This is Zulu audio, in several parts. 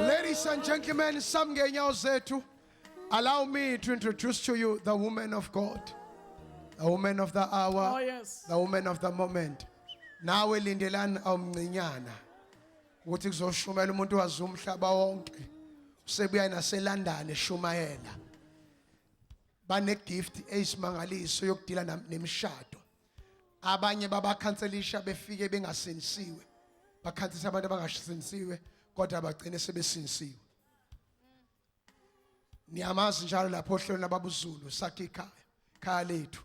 Ladies and gentlemen, allow me to introduce to you the woman of God, the woman of the hour, Oh, yes. the woman of the moment. Nawe lindelani awumncinyana ukuthi kuzoshumela umuntu wazi umhlaba wonke usebuya naseLondon eshumayela bane gift eyisimangaliso yokudila nemishado. Abanye babakhanselisha befike bengasinisiwe, bakhanselisa abantu abangasinisiwe kodwa bagcine sebesinisiwe. Niyamazi njalo lapho ohlelweni lababuZulu sakhe ikhaya lethu.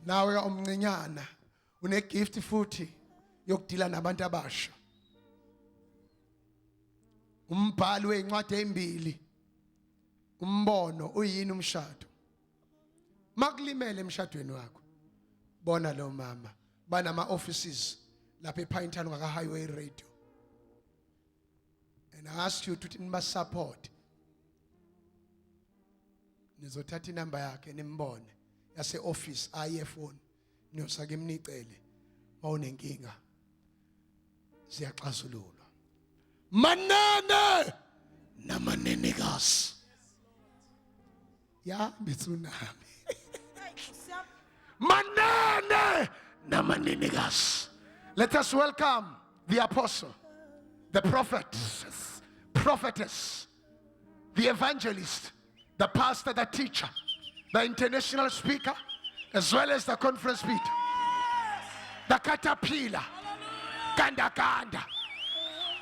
Nawe omncinyana une gift futhi yokudila nabantu abasha. Umbhali weincwadi ezimbili umbono uyini umshado. Makulimele emshadweni wakho bona lo mama banama offices lapha ePinetown ngaka Highway Radio, and I ask you to niba support. Nizothatha inamba yakhe nimbone yase office iPhone niyosake mnicele mawunenkinga siyaxazululwa. Manene namanenekazi ya bitsunami manene namanenekazi. Let us welcome the apostle, the prophet, prophetess, the evangelist, the pastor, the teacher, the international speaker, as well as the conference speaker, the caterpillar, kanda.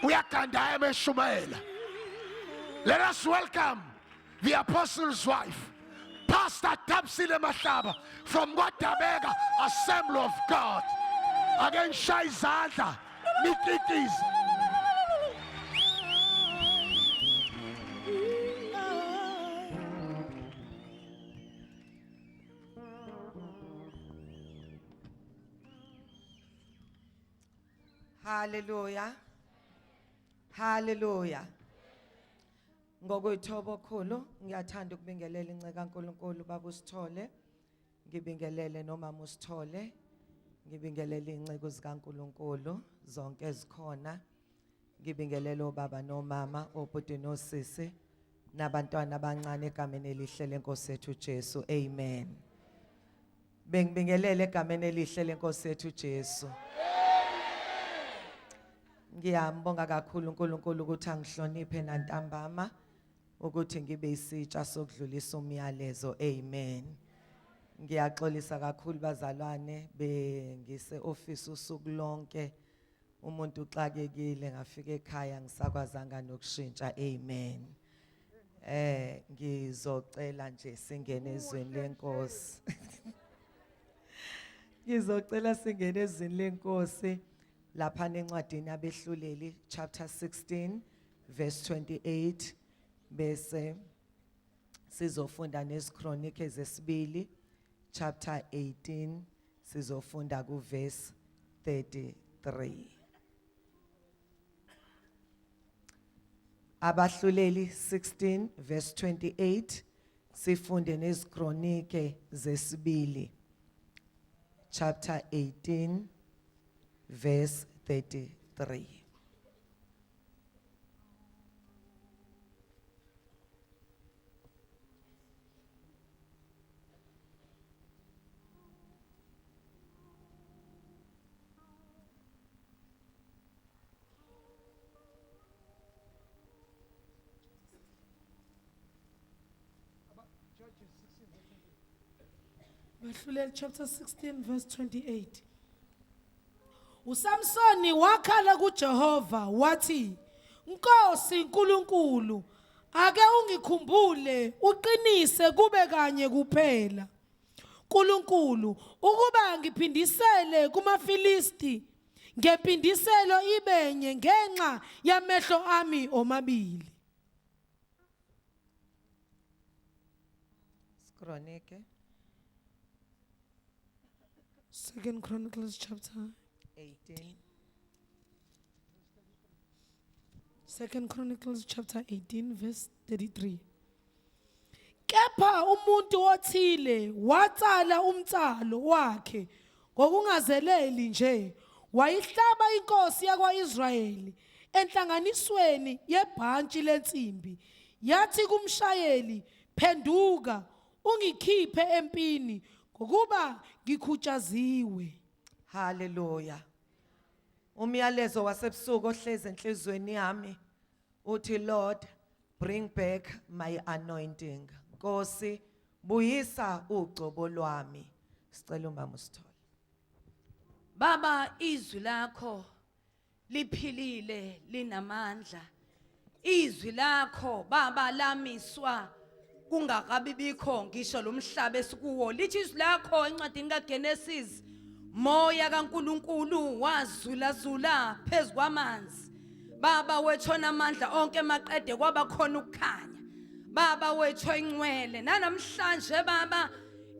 We are kanda Shumaela. Let us welcome the apostle's wife, Pastor Tapsile Mashaba from Guatabega Assembly of God. Again, Shai Zanta, Nikikis. Hallelujah. Hallelujah. Ngokuyithoba khulu ngiyathanda ukubingelela inceke kaNkulunkulu baba uSithole, ngibingelele nomama uSithole, ngibingelele inceke zikaNkulunkulu zonke ezikhona, ngibingelele obaba nomama, obhuti nosisi nabantwana abancane egameni elihle lenkosi yethu Jesu. Amen. Bengibingelele egameni elihle lenkosi yethu Jesu. Ngiyambonga kakhulu uNkulunkulu ukuthi angihloniphe nantambama ukuthi ngibe isitsha sokudlulisa umyalezo. Amen. Ngiyaxolisa kakhulu bazalwane bengise office usuku lonke, umuntu uxakekile ngafika ekhaya ngisakwazanga nokushintsha. Amen. Ngizocela nje singene ezweni lenkosi. Ngizocela singene ezweni lenkosi lapha encwadini yabehluleli chapter 16 verse 28 bese sizofunda neziKronike zesibili chapter 18 sizofunda ku verse 33. Abahluleli 16 verse 28 sifunde neziKronike zesibili chapter 18 verse 33. Bahluleli chapter 16 verse 28. uSamsoni wakhala kuJehova wathi, Nkosi Nkulunkulu, ake ungikhumbule uqinise kube kanye kuphela. Nkulunkulu, ukuba ngiphindisele kumaFilisti, ngempindiselo ibenye ngenxa yamehlo ami omabili. Skronike 2 Chronicles chapter 18 2 Chronicles chapter 18 verse 33. Kepha umuntu othile watsala umtsalo wakhe ngokungazeleli nje, wayihlaba inkosi yakwa-Israyeli enhlanganisweni yebhantshi lensimbi, yathi kumshayeli, phenduka ungikhiphe empini ngokuba ngikhutshaziwe. Hallelujah. Umyalezo wasebusuku ohlezi enhlizweni yami uthi, Lord, bring back my anointing. Nkosi, buyisa ugcobo lwami. Sicela uMama uSithole. Baba, izwi lakho liphilile, linamandla. Izwi lakho Baba lamiswa kungakabi bikho ngisho lo mhlaba esikuwo. Lithi izwi lakho encwadini kaGenesis, moya kaNkulunkulu wazula zula phezu kwamanzi. Baba wethu onamandla onke maqede kwaba khona ukukhanya. Baba wethu ingcwele, nanamhlanje Baba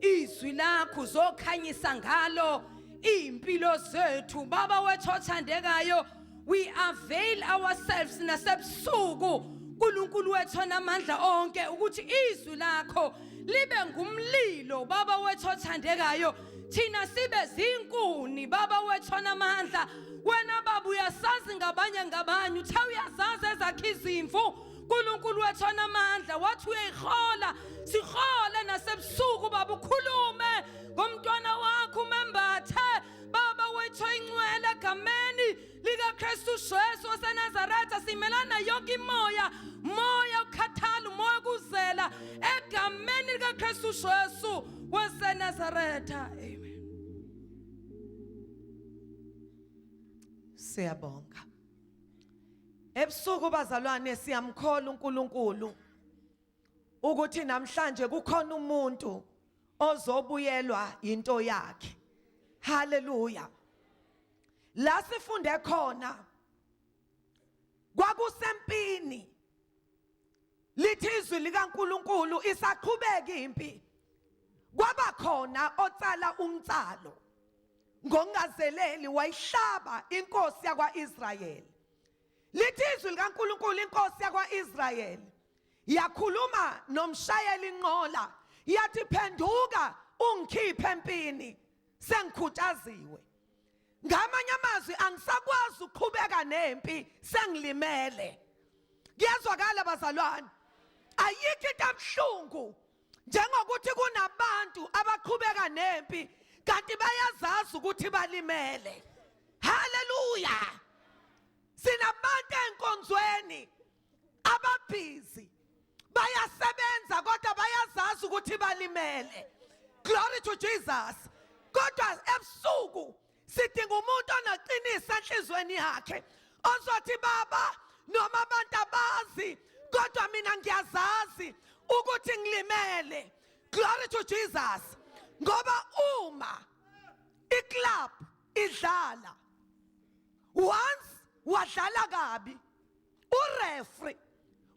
izwi lakho zokhanyisa ngalo impilo zethu. Baba wethu othandekayo, we avail ourselves nasebusuku uNkulunkulu wethu onamandla onke ukuthi izwi lakho libe ngumlilo. Baba wethu othandekayo, thina sibe zinkuni. Baba wethu onamandla, wena Baba uyasazi ngabanye uthe uyazazi ezakhe izimvu. uNkulunkulu wethu onamandla, wathi uyayihola, sihole nasebusuku Baba, ukhulume ngomntwana wakho umembathe. Baba wethu ingcwele egameni likaKristu Jesu waseNazaretha, simelana yonke imoya, moya ukhathala, umoya kuzela egameni likaKristu Jesu waseNazaretha. Amen. Siyabonga. Ebusuku bazalwane siyamkhola uNkulunkulu ukuthi namhlanje kukhona umuntu ozobuyelwa into yakhe. Hallelujah. La sifunde khona kwakusempini, lithi izwi likaNkulunkulu isaqhubeka impi. Kwaba khona otsala umtsalo ngokungazeleli, wayihlaba inkosi yakwa-Israyeli. Lithi izwi likaNkulunkulu inkosi yakwa-Israyeli yakhuluma nomshayeli inqola, yathi phenduka ungikhiphe empini, sengikhuthaziwe. Ngamanye amazwi angisakwazi ukuqhubeka nempi, sengilimele. Kuyezwakala bazalwane, ayikho into ebuhlungu njengokuthi kunabantu abaqhubeka nempi kanti bayazazi ukuthi balimele. Hallelujah. Sinabantu enkonzweni ababhizi, bayasebenza kodwa bayazazi ukuthi balimele. Glory to Jesus. Kodwa ebusuku sidinga umuntu onaqinisa enhlizweni yakhe, ozothi Baba, noma abantu abazi kodwa mina ngiyazazi ukuthi ngilimele. Glory to Jesus. Ngoba uma iclub idlala, once wadlala kabi, ureferee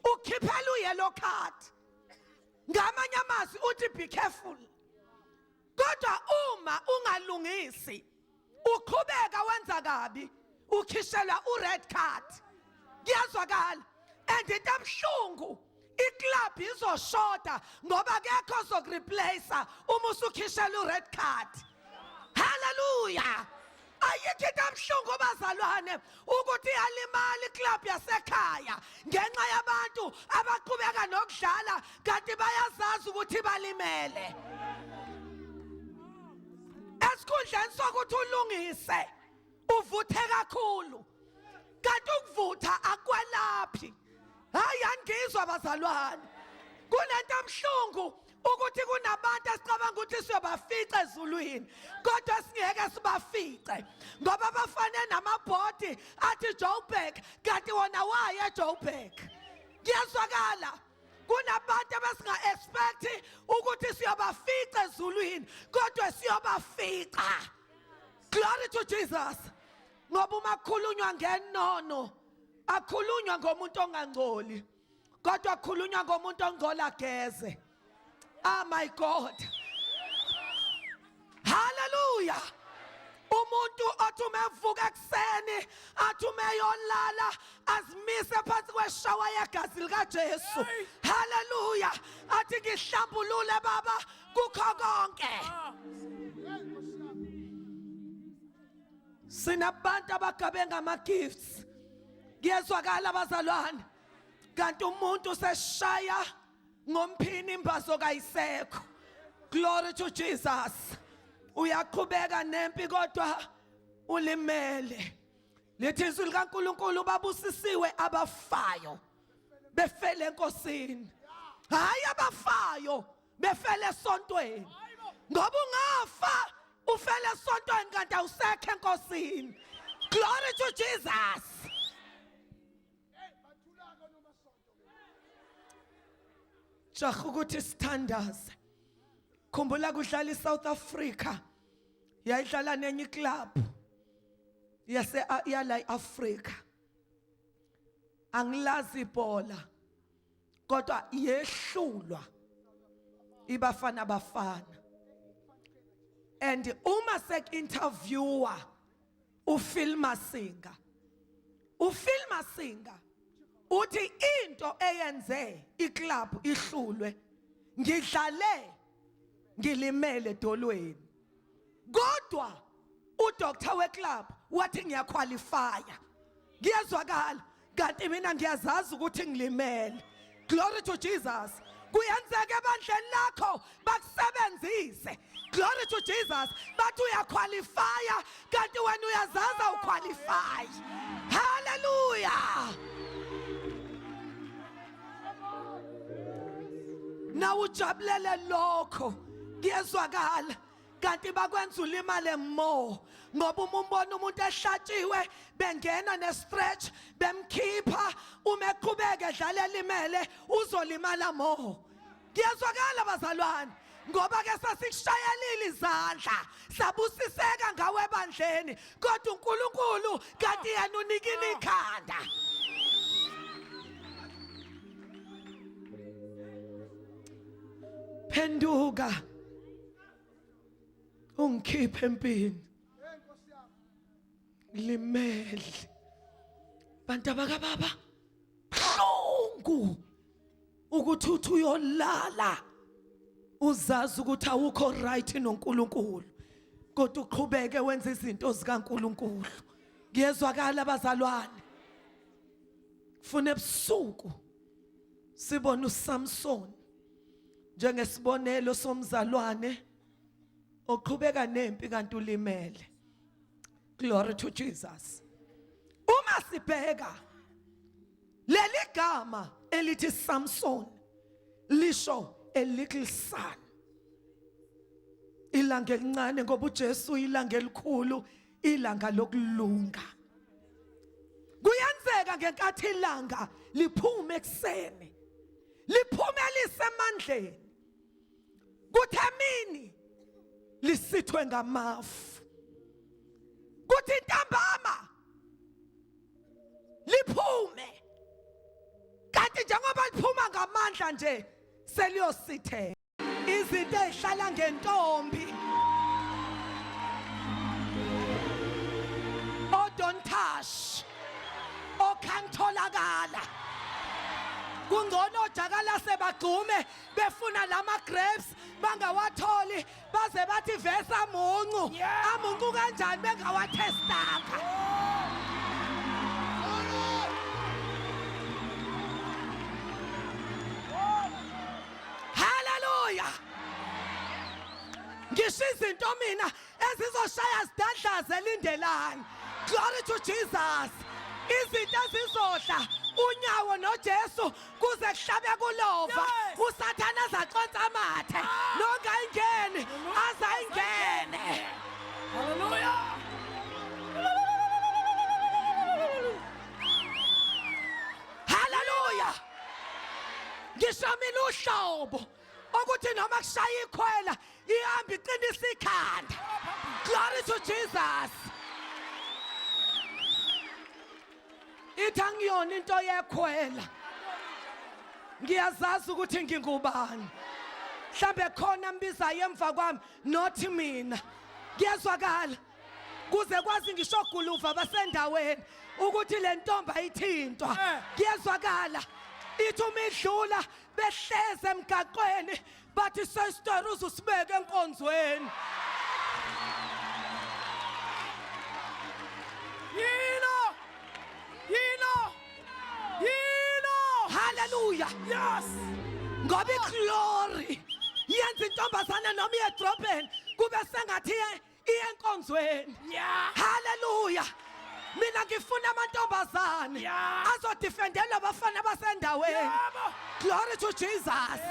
ukhiphela uyellow card. Ngamanye amazwi uthi be careful. Kodwa uma ungalungisi, uqhubeka wenza kabi, ukhishelwa ured card. Kuyazwakala. And into ebuhlungu, iclub izoshoda ngoba kekho ozokureplace uma usukhishelwa ured card. Hallelujah. Kubuhlungu bazalwane ukuthi yalimala iclub yasekhaya ngenxa yabantu abaqhubeka nokudlala kanti bayazazi ukuthi balimele. Esikhundleni sokuthi ulungise uvuthe kakhulu kanti ukuvutha akwelaphi. Hayi angizwa bazalwane. Kunento emhlungu ukuthi kunabantu esicabanga ukuthi siyobafica ezulwini kodwa singeke sibafice ngoba bafane namabhodi athi Joburg kanti wona waye Joburg. Kuyazwakala kunabantu abasinga expect ukuthi siyobafica ezulwini kodwa siyobafica. Glory to Jesus. Ngoba uma kukhulunywa ngenono akhulunywa ngomuntu ongangcoli kodwa akhulunywa ngomuntu ongcola geze. Oh my God. Hallelujah. Umuntu othi umevuka ekseni athi umeyolala azimise phansi kweshawa yegazi lika Jesu. Hallelujah. Athi ngihlambulule baba kukho konke. Sinabantu abagabe ngama gifts. Kuyezwakala abazalwane. Kanti umuntu seshaya ngomphini imbazo kayisekho. Glory to Jesus. Uyaqhubeka nempi kodwa ulimele. Lithi izwi likaNkulunkulu babusisiwe abafayo befele enkosini. Hayi abafayo befele esontweni. Ngoba ungafa ufele esontweni kanti awusekho enkosini. Glory to Jesus. Jaha ukuthi sithandaze. Khumbula kudlala iSouth Africa. Yayidlala nenye club. Yala eAfrica. Angilazi ibhola. Kodwa yehlulwa ibafana bafana. And uma sek interviewer uPhil Masinga. uPhil Masinga uthi into eyenze iclub ihlulwe ngidlale ngilimele edolweni kodwa uDoctor weClub wathi ngiyaqualifya. Ngiyazwakala kanti mina ngiyazazi ukuthi ngilimele. Glory to Jesus. Kuyenzeka ebandleni lakho bakusebenzise. Glory to Jesus. Bathi uyaqualifya kanti wena uyazaza uqualify. Hallelujah. Na ujabulele lokho kuyezwakala kanti bakwenza ulimale more ngoba umbona umuntu ehlatshiwe bengena ne-stretch bemkhipha uma eqhubeka edlala elimele uzolimala more. Kuyezwakala bazalwane ngoba ke sasikushayelile izandla sabusiseka ngawe ebandleni kodwa uNkulunkulu kanti yena unikile ikhanda. Penduka ungikhiphe empini limele bantu abakababa buhlungu ukuthi uthi uyolala uzazi ukuthi awukho right noNkulunkulu kodwa uqhubeke wenza izinto zikaNkulunkulu. Kuyezwakala abazalwane. Fune ebusuku sibona uSamson njengesibonelo somzalwane oqhubeka nempi kanti ulimele. Glory to Jesus. Uma sibheka leli gama elithi Samson lisho a little son. Ilanga elincane ngoba uJesu ilanga elikhulu ilanga lokulunga. Kuyenzeka ngenkathi ilanga liphume ekseni liphume lisemandleni kuthi emini lisithwe ngamafu kuthi intambama liphume kanti njengoba liphuma ngamandla nje seliyosithe izinto ezihlala ngentombi odontash okhantolakala kungcono jakala sebagqume befuna lama grapes bangawatholi baze bathi vesa muncu amuncu kanjani bengawathestanga. Hallelujah. Ngisho izinto mina ezizoshaya sidadlaze elindelani. Glory to Jesus. Izinto ezizodla unyawo noJesu kuze kuhlabe kulova. uSathane azaxonsa amathe nongayingeni azayingene. Hallelujah. Hallelujah. Ngisho mina uhlobo ukuthi noma kushaya ikhwela ihamba iqinisa ikhanda. Glory to Jesus. Ithi angiyona into yekhwela. Ngiyazazi ukuthi ngingubani. Mhlambe khona mbizayo emva kwami nothi mina. Kuyezwakala. Kuze kwazi ngisho guluva basendaweni ukuthi le ntombi ayithintwa. Kuyezwakala. Ithi umidlula behleze emgaqweni bathi sesitori uzusibeke enkonzweni. Yilo. Hallelujah. Yes. Ngoba iglory yenza intombazana noma iyedrobheni kube sengathi iye enkonzweni. Yeah. Hallelujah. Mina ngifuna amantombazane Yeah. azodefendela abafana basendaweni. Glory to Jesus.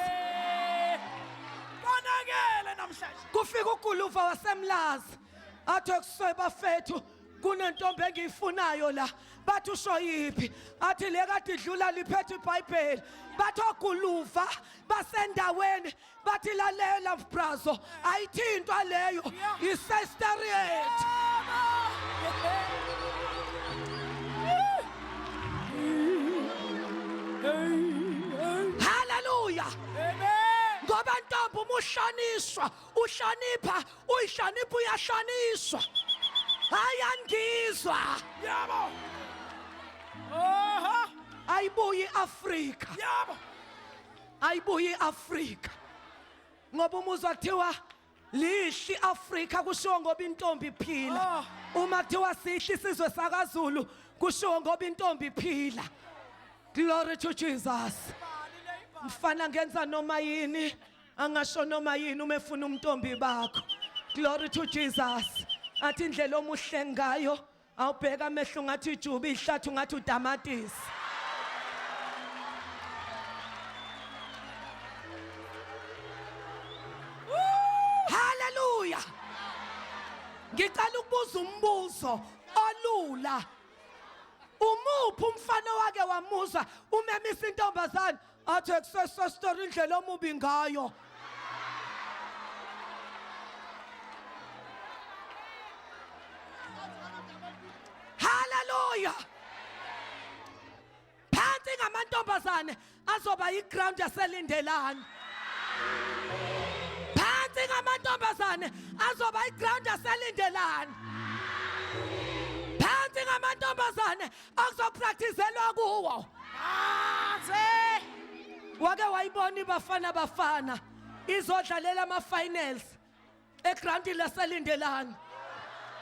Bonakele namhlanje. Kufika uguluva wasemlazi athi kusweba fethu kunentombi engiyifunayo la. Bathi usho yiphi? Athi le kade idlula liphethe iBhayibheli. Bathi oguluva basendaweni bathi lalela mbrazo ayithintwa leyo isesteriet. Hallelujah. Ngoba ntombi umuhlonishwa uhlonipha uyihlonipha uyahlonishwa. Ayangizwa. Yabo. Ayibuyi Afrika. Yabo. Ayibuyi Afrika. Ngoba umuzwa kuthiwa lihle Afrika kushiwo ngoba intombi iphila. Uma kuthiwa sihle isizwe sakaZulu kushiwo ngoba intombi iphila. Glory to Jesus. Mfana ngenza noma yini angasho noma yini uma efuna umntombi bakho. Glory to Jesus. Athi indlela omuhle ngayo awubheka amehlo ngathi ijuba ihlathi ngathi utamatisi. Hallelujah. Ngicela ukubuza umbuzo olula. Umuphi umfana wake wamuzwa umemisa intombazane athi kusesa story indlela omubi ngayo. Hallelujah. Phansi ngamantombazane azoba yiground yaselindelani. Phansi ngamantombazane azoba yiground yaselindelani. Phansi ngamantombazane akuzopracticelwa kuwo. Wake wayibona ibafana izodlalela ama-finals eground laselindelani.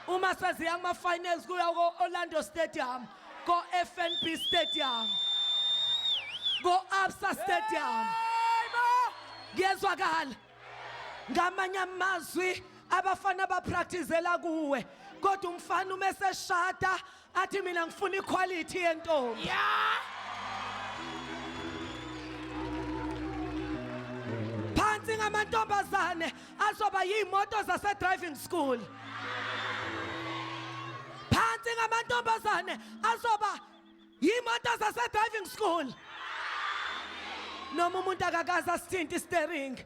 Uma seziya kuma-finals kuya ko-Orlando Stadium, ko-FNB Stadium, ko-Absa Stadium. Kuyezwakala. Ngamanye amazwi abafana bapracticela kuwe. Kodwa umfana uma eseshada athi mina ngifuna iquality yentombi. Phansi ngamantombazane azoba yimoto zase driving school. Phansi ngamantombazane azoba yimoto zase driving school. Noma umuntu akakaze asithinta steering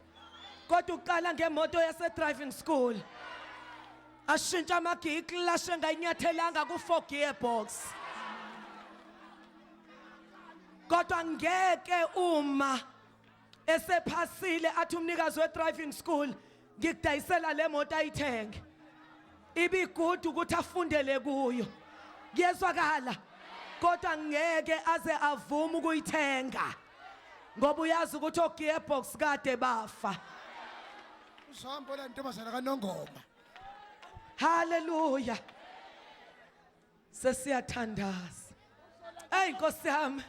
kodwa uqala ngemoto yase driving school. Ashintsha amagigi lashe ngayinyathelanga ku4 gearbox. Kodwa ngeke uma esephasile athi umnikazi we driving school ngikudayisela le moto ayithenge. Ibigudu ukuthi afundele kuyo. Kuyezwakala. Kodwa ngeke aze avume ukuyithenga. ngoba uyazi ukuthi ogearbox kade bafa. Usambo la ntombazana kaNongoma. Hallelujah. Sesiyathandaza. Hey Nkosi yami.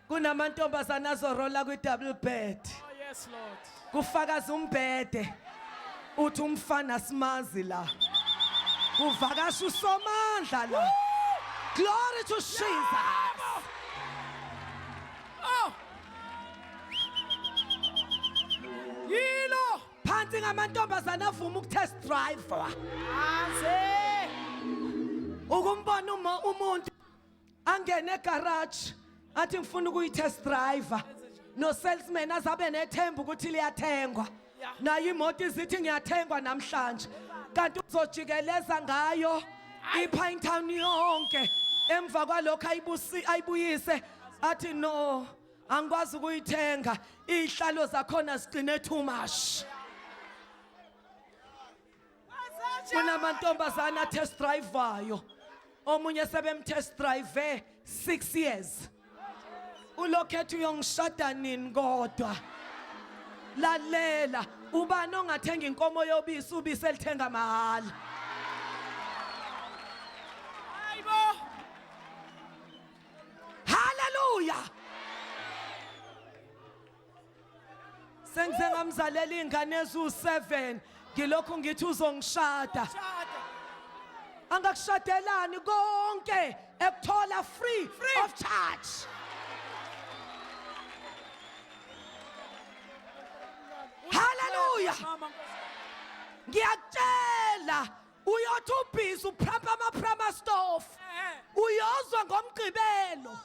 Kunamantombazana azorola kwi double bed. Oh, yes, Lord. Kufakaza umbhede. Uthi umfana simazi la. Kuvakasha usomandla la. Glory to Jesus. Oh. Yilo. Phansi ngamantombazana avuma ukutest drive. Anze. Ukumbona umuntu angene egarage athi ngifuna ukuyitest drive. No salesman azabe nethemba ukuthi liyathengwa. Nayo imoto izithi ngiyathengwa namhlanje. Kanti uzojikeleza ngayo iPinetown yonke. Emva kwalokho ayibuyise athi no angikwazi ukuyithenga. Ihlalo zakhona sigcine too much. Kunamantombazana test driveayo. Omunye sebemtest drive 6 years. Ulokhethu uyongishada nini kodwa? Lalela, ubani ongathenga inkomo yobisi ubisi elithenga mahala. Hayibo. Hallelujah. Sengize ngamzalela ingane ezu7 ngilokhu ngithi uzongishada. Shada. Angakushadelani konke ekuthola free of charge. Hallelujah. Mama. Ngiyakutshela uyothi ubhizi uphampa ama stove. Uyozwa ngomgqibelo.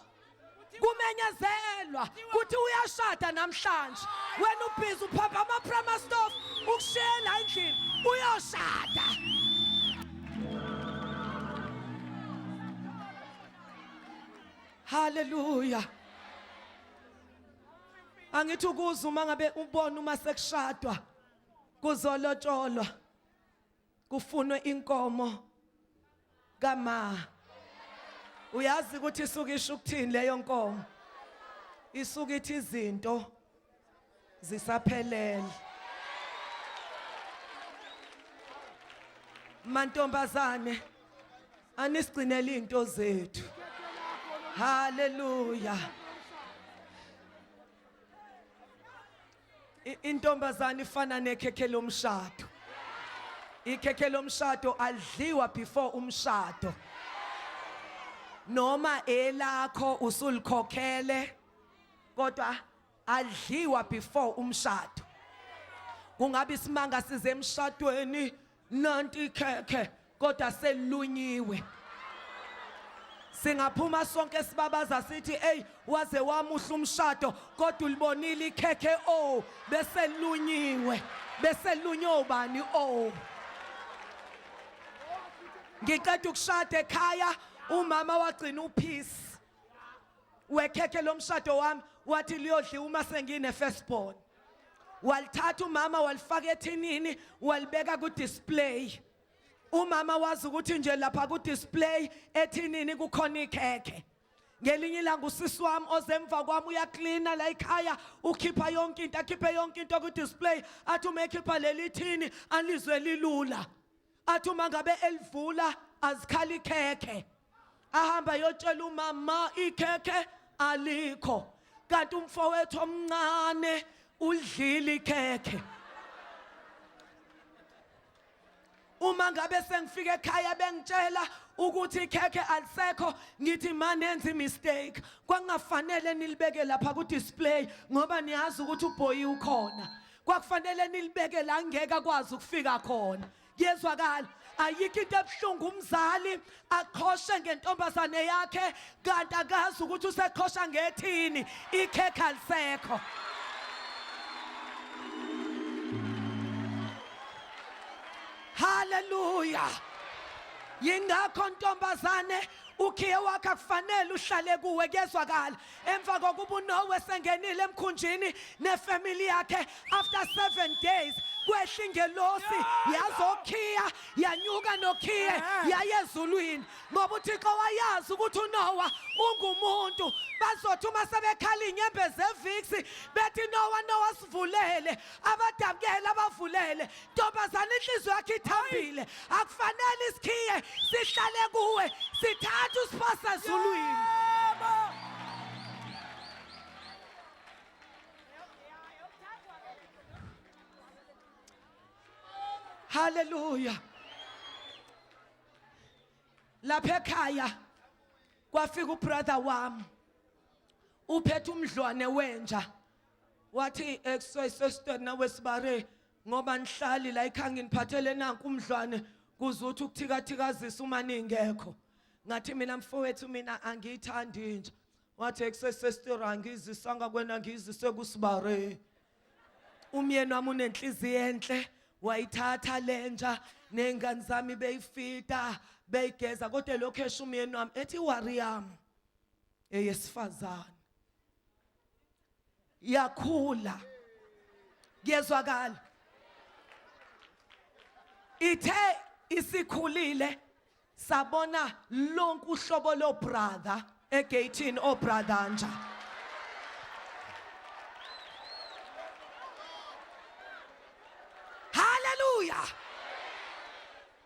Kumenyezelwa kuthi uyashada namhlanje. Wena ubhizi uphampa ama stove ukushela endlini uyoshada. Hallelujah. Angithi ukuza uma ngabe ubona uma sekushadwa kuzolotsholwa kufunwe inkomo kama. Uyazi ukuthi isuka isho ukuthini leyo nkomo? Isuka ithi izinto zisaphelele. Mantombazane anisigcinele into zethu. Hallelujah. Intombazane ifana nekhekhe lomshado. Ikhekhe lomshado alidliwa before umshado. Noma elakho usulikhokhele kodwa alidliwa before umshado. Kungabe isimanga size emshadweni nanti ikhekhe kodwa selunyiwe. Singaphuma sonke sibabaza sithi hey waze wamuhla umshado kodwa ulibonile ikhekhe bese lunyiwe bese lunyo bani Ngicela ukushada ekhaya umama wagcina upeace wekhekhe lomshado wami wathi liyodliwa uma sengine firstborn. Walithatha umama walifaka ethinini walibeka ku display. Umama wazi ukuthi nje lapha ku display ethinini kukhona ikhekhe. Ngelinye ilanga usisi wami ozemva kwami uyaklina la ekhaya ukhipha yonke into akhiphe yonke into ku display athi uma ekhipha leli thini anizwe lilula. Athi uma ngabe elivula azikhali ikhekhe. Ahamba yotshela umama ikhekhe alikho. Kanti umfowethu omncane udlile ikhekhe. Uma ngabe sengifika ekhaya bengitshela ukuthi ikhekhe alisekho ngithi manje nenze mistake kwangafanele nilibeke lapha ku display ngoba niyazi ukuthi uBoy ukhona kwakufanele nilibeke la ngeke akwazi ukufika khona kuyezwakala ayikho into ebhlungu umzali aqhoshe ngentombazane yakhe kanti akazi ukuthi useqhosha ngethini ikhekhe alisekho. Hallelujah. Yingakho ntombazane ukhiye wakhe kufanele uhlale kuwe kuyezwakala emva kokuba uNowe sengenile emkhunjini nefamily yakhe after 7 days kwehla ingelosi yazokhiya yanyuka nokhiye yayezulwini ngoba uThixo wayazi ukuthi uNoah ungumuntu bazothi uma sebekhala inyembezi eViksi bethi Noah sivulele abadabukele abavulele ntombazana inhliziyo yakhe ithambile akufanele isikhiye sihlale kuwe sithatha usiphosa ezulwini. Hallelujah. Lapha ekhaya kwafika ubrother wami uphethe umdlwane wenja wathi sister nawe sibare ngoba nihlali la ekhaya nginiphathele nanku umdlwane kuzuthi ukuthikathikazisa uma ningekho ngathi mina mfowethu mina angiyithandi nje wathi sister angizisanga kwena ngizise kusibare umyeni wami unenhliziyo enhle wayithatha lenja nengane zami beyifita beyigeza kodwa lokho esho umyeni wami ethi wariyam eyesifazane yakhula kuyezwakala ithe isikhulile sabona lonke uhlobo lo brother egate o brother nja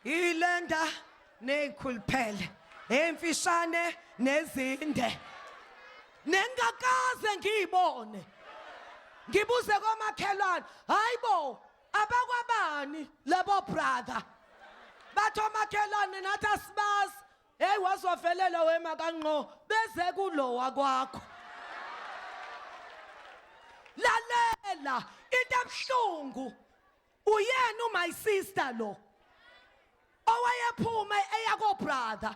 ilenda nekhuluphele emfishane nezinde nengakaze ngiyibone ngibuze kwamakhelwane hayibo abakwabani labo brother bathi omakhelwane nathi asibazi hey wazovelela wema kanqo beze kulowa kwakho lalela into ebhlungu uyena my sister lo owayephuma eyako brother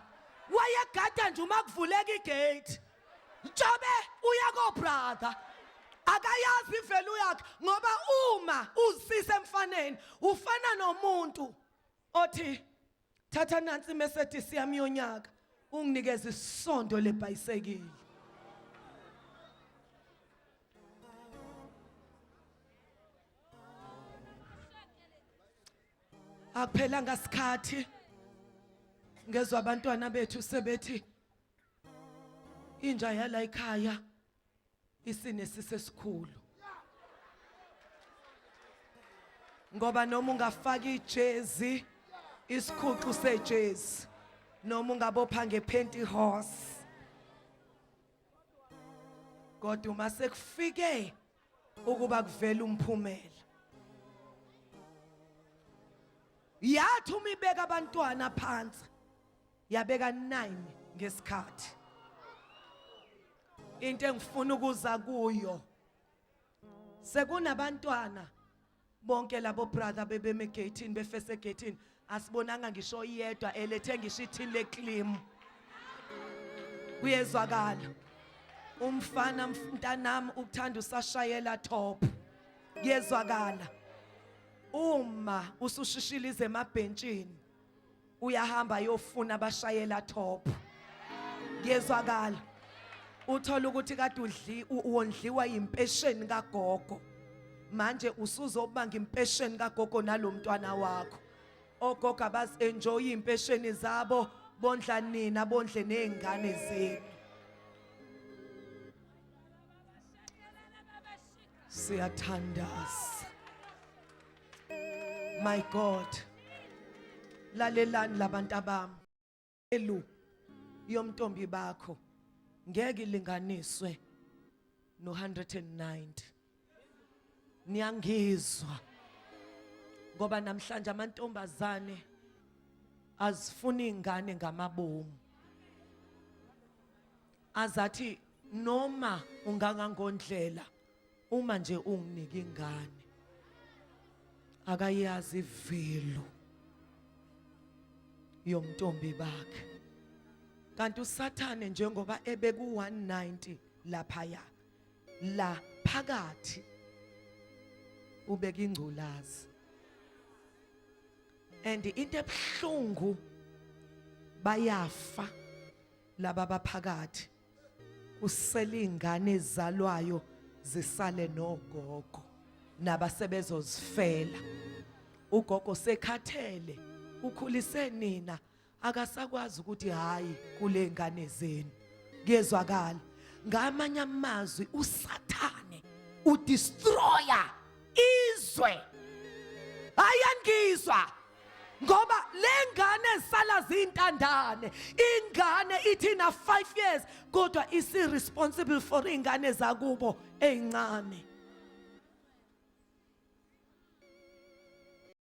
wayegada nje uma kuvuleka igate njobe uyako brother akayazi ivelu yakhe ngoba uma uzisise emfaneni ufana nomuntu othi thatha nansi Mercedes yami yonyaka unginikeze isondo lebhayisekili akuphela ngasikhathi ngezwe abantwana bethu sebethi inja yala ekhaya isinesise esikhulu ngoba noma ungafaka ijezi isikhuqu sejezi noma ungabopha ngepantyhose kodwa uma sekufike ukuba kuvela umphumela yathi uma ibeka abantwana phansi yabeka 9 ngesikhathi into engifuna ukuza kuyo sekunabantwana bonke labo brother bebeme gateini befese gateini asibonanga ngisho yedwa elethe ngisho ithini leclaim kuyezwakala umfana mntanami ukuthanda usashayela top kuyezwakala uma usushishilize emabhentshini uyahamba yofuna abashayela top kuyezwakala uthola ukuthi kade uwondliwa impesheni kagogo manje usuzobanga impesheni kagogo nalomntwana wakho ogogo abazi enjoy impesheni zabo bondla nina bondle nezingane zenu siyathandaza my God lalelani labantu abami elu yomntombi bakho ngeke ilinganiswe no 190 niyangizwa ngoba namhlanje amantombazane azifuna ingane ngamabomu azathi noma ungangangondlela uma nje unginika ingane akayazi ivelo yomntombi bakhe kanti uSathane njengoba ebeku 190 lapha ya la phakathi ubeka ingculazi and into ebhlungu bayafa laba baphakathi usela ingane ezalwayo zisale nogogo nabasebezozifela. Ugogo sekhathele, ukhulise nina, akasakwazi ukuthi hayi kule ngane zenu. Kuyezwakala. Ngamanye amazwi uSathane udestroyer izwe. Ayangizwa. Ngoba lengane esala zintandane, ingane ithina 5 years kodwa isi responsible for ingane zakubo ezincane.